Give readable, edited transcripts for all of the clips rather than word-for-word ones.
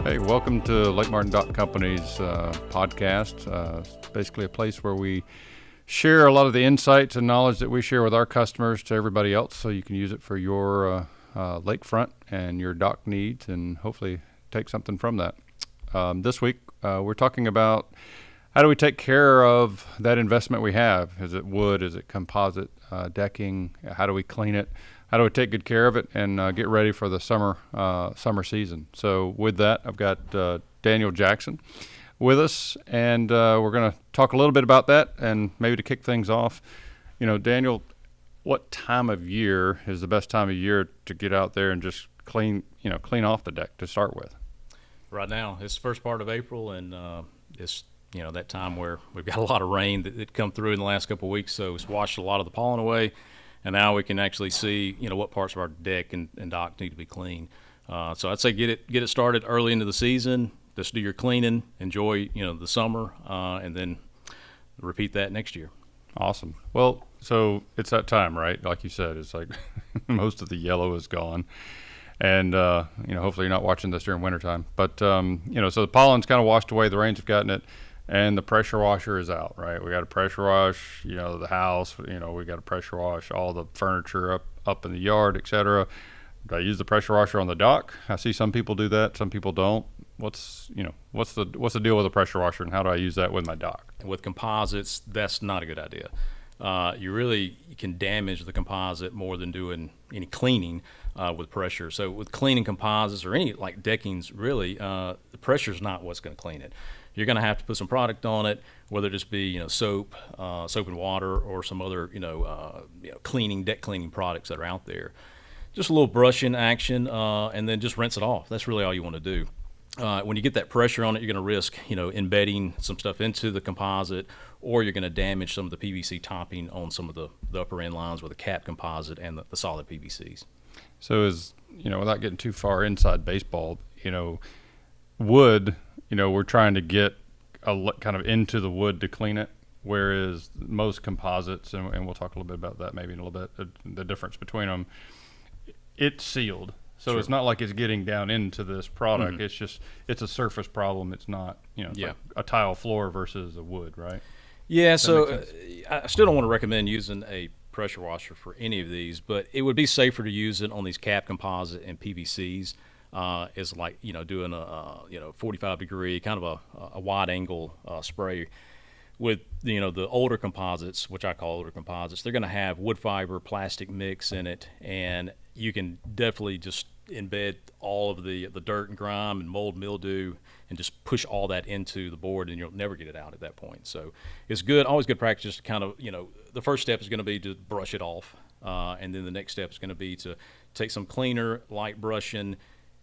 Hey, welcome to Lake Martin Dock Company's podcast. It's basically a place where we share a lot of the insights and knowledge that we share with our customers to everybody else, so you can use it for your lakefront and your dock needs, and hopefully take something from that. This week, we're talking about how do we take care of that investment we have. Is it wood? Is it composite decking? How do we clean it? How do we take good care of it and get ready for the summer season? So with that, I've got Daniel Jackson with us, and we're going to talk a little bit about that. And maybe to kick things off, Daniel, what time of year is the best time of year to get out there and just clean off the deck to start with? Right now, it's the first part of April, and it's that time where we've got a lot of rain that come through in the last couple of weeks, so it's washed a lot of the pollen away. And now we can actually see, what parts of our deck and dock need to be cleaned. So I'd say get it started early into the season. Just do your cleaning, enjoy, the summer, and then repeat that next year. Awesome. Well, so it's that time, right? Like you said, it's like most of the yellow is gone. And, hopefully you're not watching this during wintertime. But, so the pollen's kind of washed away. The rains have gotten it. And the pressure washer is out, right? We got to pressure wash, the house, we got to pressure wash all the furniture up in the yard, etc. Do I use the pressure washer on the dock? I see some people do that, some people don't. What's the deal with the pressure washer, and how do I use that with my dock? With composites, that's not a good idea. You can damage the composite more than doing any cleaning with pressure. So with cleaning composites or any like deckings, really, the pressure is not what's going to clean it. You're going to have to put some product on it, whether it just be soap and water, or some other deck cleaning products that are out there. Just a little brushing action, and then just rinse it off. That's really all you want to do. When you get that pressure on it, you're going to risk embedding some stuff into the composite, or you're going to damage some of the PVC topping on some of the upper end lines with the cap composite and the solid PVCs. So without getting too far inside baseball, wood, we're trying to get kind of into the wood to clean it, whereas most composites, and we'll talk a little bit about that maybe in a little bit, the difference between them, it's sealed. So Sure. It's not like it's getting down into this product. Mm-hmm. It's a surface problem. It's not, like a tile floor versus a wood, right? Yeah, so I still don't want to recommend using a pressure washer for any of these, but it would be safer to use it on these cap composite and PVCs. Is like doing a 45 degree kind of a wide angle spray. With the older composites, which I call older composites, they're going to have wood fiber plastic mix in it, and you can definitely just embed all of the dirt and grime and mold, mildew, and just push all that into the board, and you'll never get it out at that point. So it's always good practice just to kind of the first step is going to be to brush it off, and then the next step is going to be to take some cleaner, light brushing,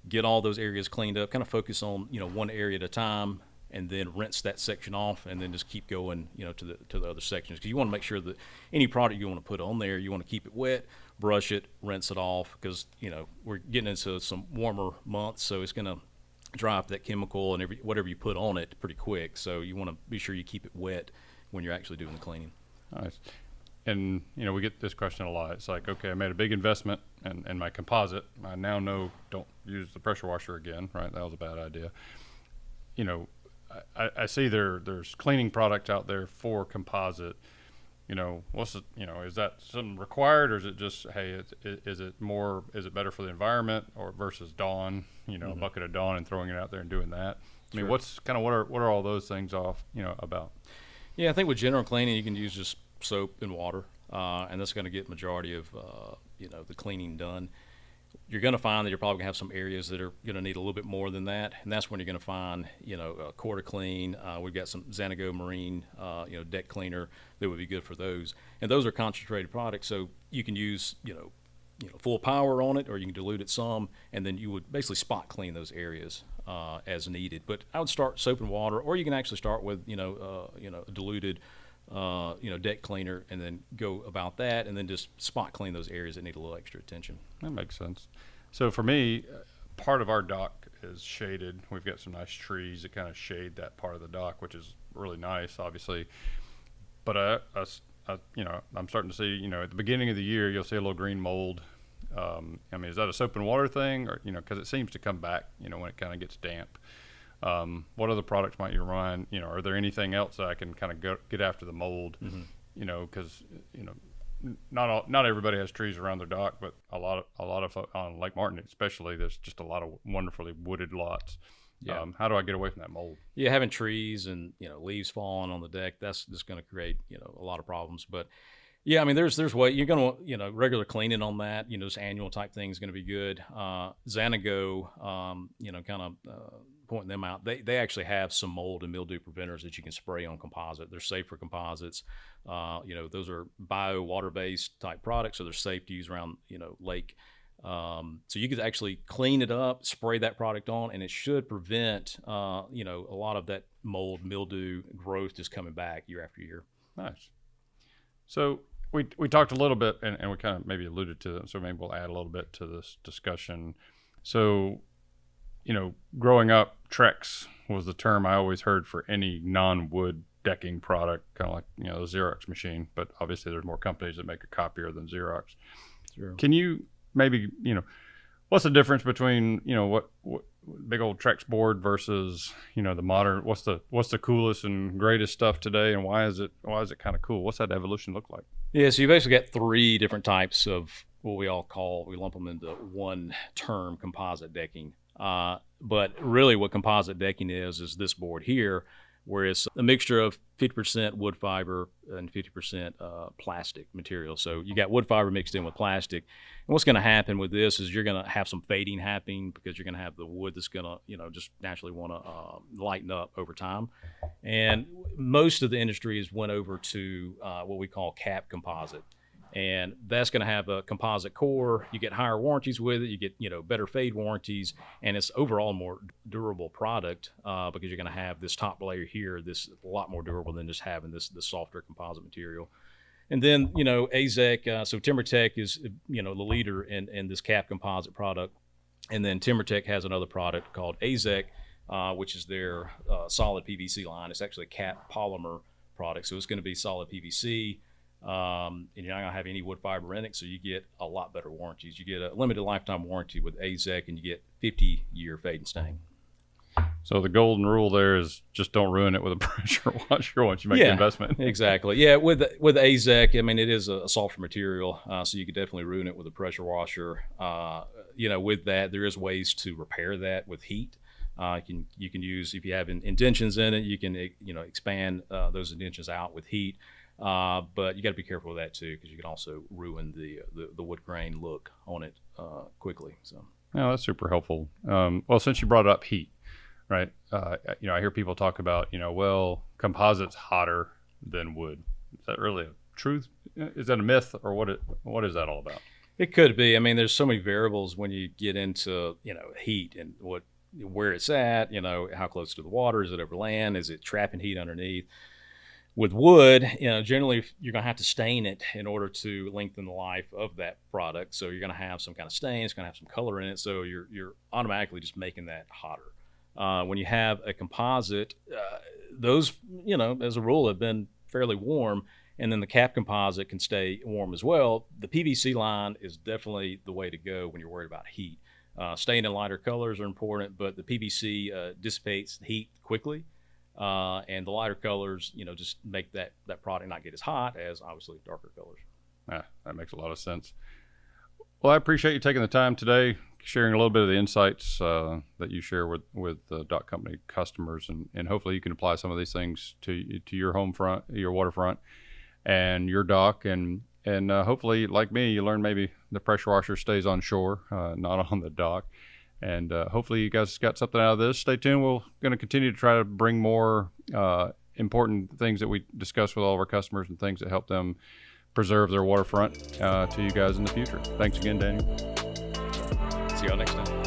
get all those areas cleaned up, kind of focus on one area at a time, and then rinse that section off, and then just keep going to the other sections, because you want to make sure that any product you want to put on there, you want to keep it wet, brush it, rinse it off, because we're getting into some warmer months, so it's going to dry up that chemical and whatever you put on it pretty quick. So you want to be sure you keep it wet when you're actually doing the cleaning. Nice. And, we get this question a lot. It's like, okay, I made a big investment in my composite. I now know don't use the pressure washer again, right? That was a bad idea. I see there's cleaning products out there for composite. What's it, is that something required, or is it just, hey, is it better for the environment, or versus Dawn, a bucket of Dawn and throwing it out there and doing that? I mean, Sure. what are all those things about? Yeah, I think with general cleaning, you can use just soap and water, and that's going to get majority of the cleaning done. You're going to find that you're probably going to have some areas that are going to need a little bit more than that, and that's when you're going to find Quarter Clean. We've got some Xanago Marine deck cleaner that would be good for those, and those are concentrated products, so you can use full power on it, or you can dilute it some, and then you would basically spot clean those areas as needed. But I would start soap and water, or you can actually start with diluted deck cleaner, and then go about that, and then just spot clean those areas that need a little extra attention. That makes sense. So for me, part of our dock is shaded. We've got some nice trees that kind of shade that part of the dock, which is really nice, obviously. But I'm starting to see, at the beginning of the year, you'll see a little green mold I mean, is that a soap and water thing, or because it seems to come back, when it kind of gets damp? What other products might you run? Are there anything else that I can kind of get after the mold? Because not everybody has trees around their dock, but a lot of on Lake Martin especially, there's just a lot of wonderfully wooded lots. Yeah. How do I get away from that mold? Yeah, having trees and leaves falling on the deck, that's just going to create a lot of problems. But yeah, I mean, there's way you're going to regular cleaning on that. This annual type thing is going to be good. Xanago, kind of pointing them out. They actually have some mold and mildew preventers that you can spray on composite. They're safe for composites. Those are bio water based type products, so they're safe to use around lake. So you could actually clean it up, spray that product on, and it should prevent a lot of that mold, mildew growth just coming back year after year. Nice. So we talked a little bit, and we kind of maybe alluded to it, so maybe we'll add a little bit to this discussion. So, growing up, trex was the term I always heard for any non-wood decking product, kind of like, the Xerox machine, but obviously there's more companies that make a copier than Xerox. Sure. Can you maybe, what's the difference between, what big old trex board versus, the modern, what's the coolest and greatest stuff today, and why is it kind of cool? What's that evolution look like? Yeah, so you basically got three different types of what we lump them into one term, composite decking. But really what composite decking is this board here, where it's a mixture of 50% wood fiber and 50% plastic material. So you got wood fiber mixed in with plastic. And what's going to happen with this is you're going to have some fading happening, because you're going to have the wood that's going to, just naturally want to lighten up over time. And most of the industry has went over to what we call cap composite. And that's going to have a composite core. You get higher warranties with it. You get, better fade warranties, and it's overall a more durable product because you're going to have this top layer here. This a lot more durable than just having this softer composite material. And then, azek, so timbertech is, the leader in this cap composite product. And then timbertech has another product called azek, which is their solid PVC line. It's actually a cap polymer product, so it's going to be solid PVC. And you're not going to have any wood fiber in it, so you get a lot better warranties. You get a limited lifetime warranty with azek, and you get 50-year fade and stain. So the golden rule there is just don't ruin it with a pressure washer once you make the investment. Exactly. Yeah, with azek, I mean, it is a softer material, so you could definitely ruin it with a pressure washer. With that, there is ways to repair that with heat. You can use, if you have indentions in it, you can expand those indentions out with heat. But you got to be careful with that too, because you can also ruin the wood grain look on it quickly. So, yeah, that's super helpful. Well, since you brought up heat, right? I hear people talk about, composite's hotter than wood. Is that really a truth? Is that a myth, or what is that all about? It could be. I mean, there's so many variables when you get into heat and where it's at. How close to the water is it over land? Is it trapping heat underneath? With wood, generally you're going to have to stain it in order to lengthen the life of that product. So you're going to have some kind of stain. It's going to have some color in it. So you're automatically just making that hotter. When you have a composite, those, as a rule, have been fairly warm. And then the cap composite can stay warm as well. The PVC line is definitely the way to go when you're worried about heat. Staying in lighter colors are important, but the PVC dissipates heat quickly. And the lighter colors, just make that product not get as hot as obviously darker colors. That makes a lot of sense. Well, I appreciate you taking the time today, sharing a little bit of the insights that you share with the dock company customers, and hopefully you can apply some of these things to your home front, your waterfront, and your dock, and hopefully, like me, you learn maybe the pressure washer stays on shore, not on the dock. And hopefully you guys got something out of this. Stay tuned. We're going to continue to try to bring more important things that we discuss with all of our customers and things that help them preserve their waterfront to you guys in the future. Thanks again, Daniel. See y'all next time.